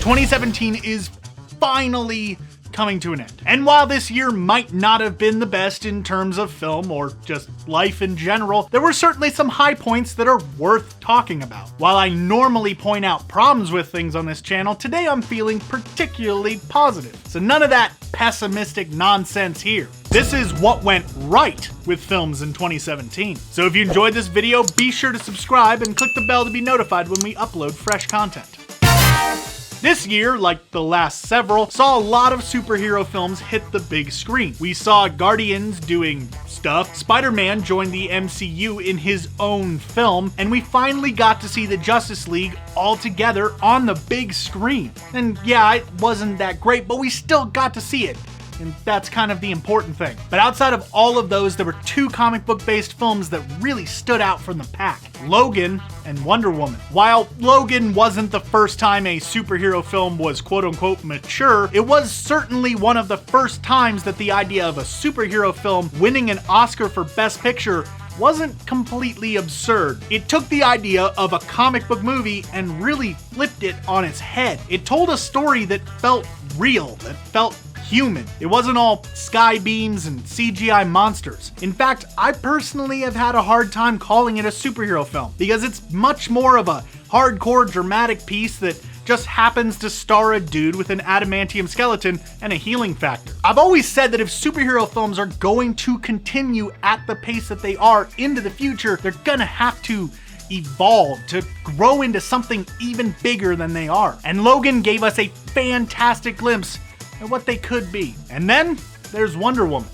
2017 is finally coming to an end. And while this year might not have been the best in terms of film or just life in general, there were certainly some high points that are worth talking about. While I normally point out problems with things on this channel, today I'm feeling particularly positive. So none of that pessimistic nonsense here. This is what went right with films in 2017. So if you enjoyed this video, be sure to subscribe and click the bell to be notified when we upload fresh content. This year, like the last several, saw a lot of superhero films hit the big screen. We saw Guardians doing stuff, Spider-Man joined the MCU in his own film, and we finally got to see the Justice League all together on the big screen. And yeah, it wasn't that great, but we still got to see it. And that's kind of the important thing. But outside of all of those, there were two comic book based films that really stood out from the pack: Logan and Wonder Woman. While Logan wasn't the first time a superhero film was quote unquote mature, it was certainly one of the first times that the idea of a superhero film winning an Oscar for Best Picture wasn't completely absurd. It took the idea of a comic book movie and really flipped it on its head. It told a story that felt real, that felt human. It wasn't all sky beams and CGI monsters. In fact, I personally have had a hard time calling it a superhero film because it's much more of a hardcore dramatic piece that just happens to star a dude with an adamantium skeleton and a healing factor. I've always said that if superhero films are going to continue at the pace that they are into the future, they're gonna have to evolve to grow into something even bigger than they are. And Logan gave us a fantastic glimpse at what they could be. And then there's Wonder Woman.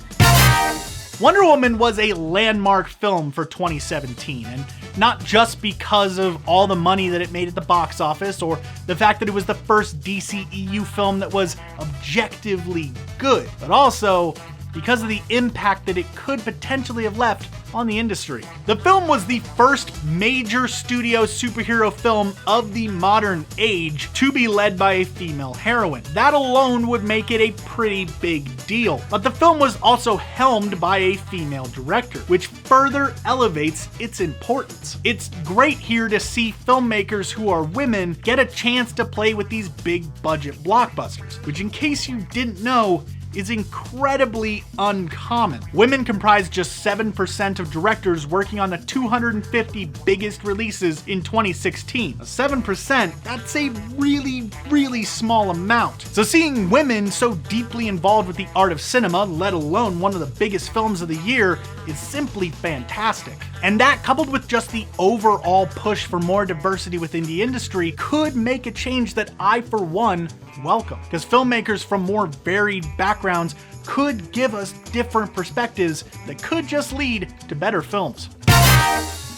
Wonder Woman was a landmark film for 2017, and not just because of all the money that it made at the box office or the fact that it was the first DCEU film that was objectively good, but also because of the impact that it could potentially have left on the industry. The film was the first major studio superhero film of the modern age to be led by a female heroine. That alone would make it a pretty big deal. But the film was also helmed by a female director, which further elevates its importance. It's great here to see filmmakers who are women get a chance to play with these big budget blockbusters, which, in case you didn't know, is incredibly uncommon. Women comprise just 7% of directors working on the 250 biggest releases in 2016. 7%, that's a really small amount. So seeing women so deeply involved with the art of cinema, let alone one of the biggest films of the year, is simply fantastic. And that, coupled with just the overall push for more diversity within the industry, could make a change that I, for one, welcome. Because filmmakers from more varied backgrounds could give us different perspectives that could just lead to better films.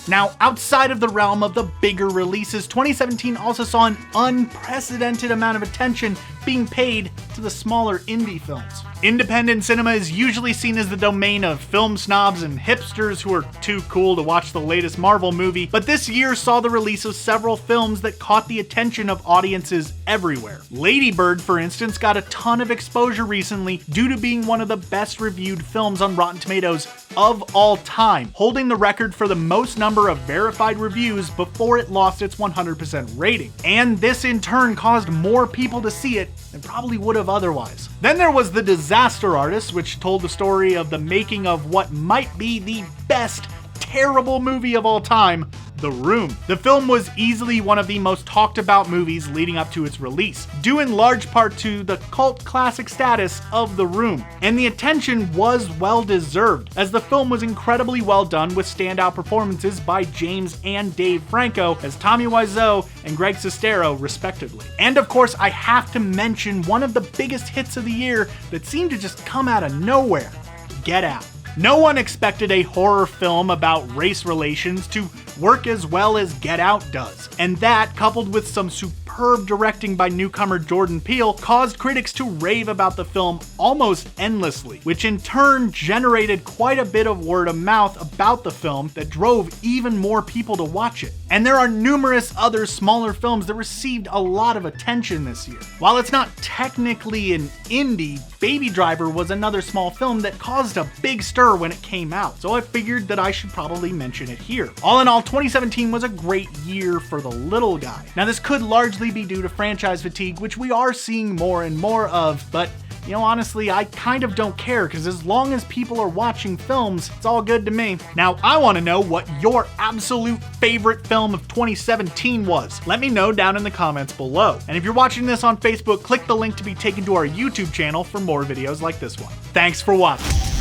Now, outside of the realm of the bigger releases, 2017 also saw an unprecedented amount of attention being paid to the smaller indie films. Independent cinema is usually seen as the domain of film snobs and hipsters who are too cool to watch the latest Marvel movie, but this year saw the release of several films that caught the attention of audiences everywhere. Lady Bird, for instance, got a ton of exposure recently due to being one of the best reviewed films on Rotten Tomatoes of all time, holding the record for the most number of verified reviews before it lost its 100% rating. And this in turn caused more people to see it than probably would have otherwise. Then there was The Disaster Artist, which told the story of the making of what might be the best terrible movie of all time, The Room. The film was easily one of the most talked about movies leading up to its release, due in large part to the cult classic status of The Room. And the attention was well deserved, as the film was incredibly well done with standout performances by James and Dave Franco as Tommy Wiseau and Greg Sestero, respectively. And of course, I have to mention one of the biggest hits of the year that seemed to just come out of nowhere: Get Out. No one expected a horror film about race relations to work as well as Get Out does. And that, coupled with some superb directing by newcomer Jordan Peele, caused critics to rave about the film almost endlessly, which in turn generated quite a bit of word of mouth about the film that drove even more people to watch it. And there are numerous other smaller films that received a lot of attention this year. While it's not technically an indie, Baby Driver was another small film that caused a big stir when it came out, so I figured that I should probably mention it here. All in all, 2017 was a great year for the little guy. Now, this could largely likely be due to franchise fatigue, which we are seeing more and more of, but you know, honestly, I kind of don't care, because as long as people are watching films, it's all good to me. Now, I want to know what your absolute favorite film of 2017 was. Let me know down in the comments below. And if you're watching this on Facebook, click the link to be taken to our YouTube channel for more videos like this one. Thanks for watching.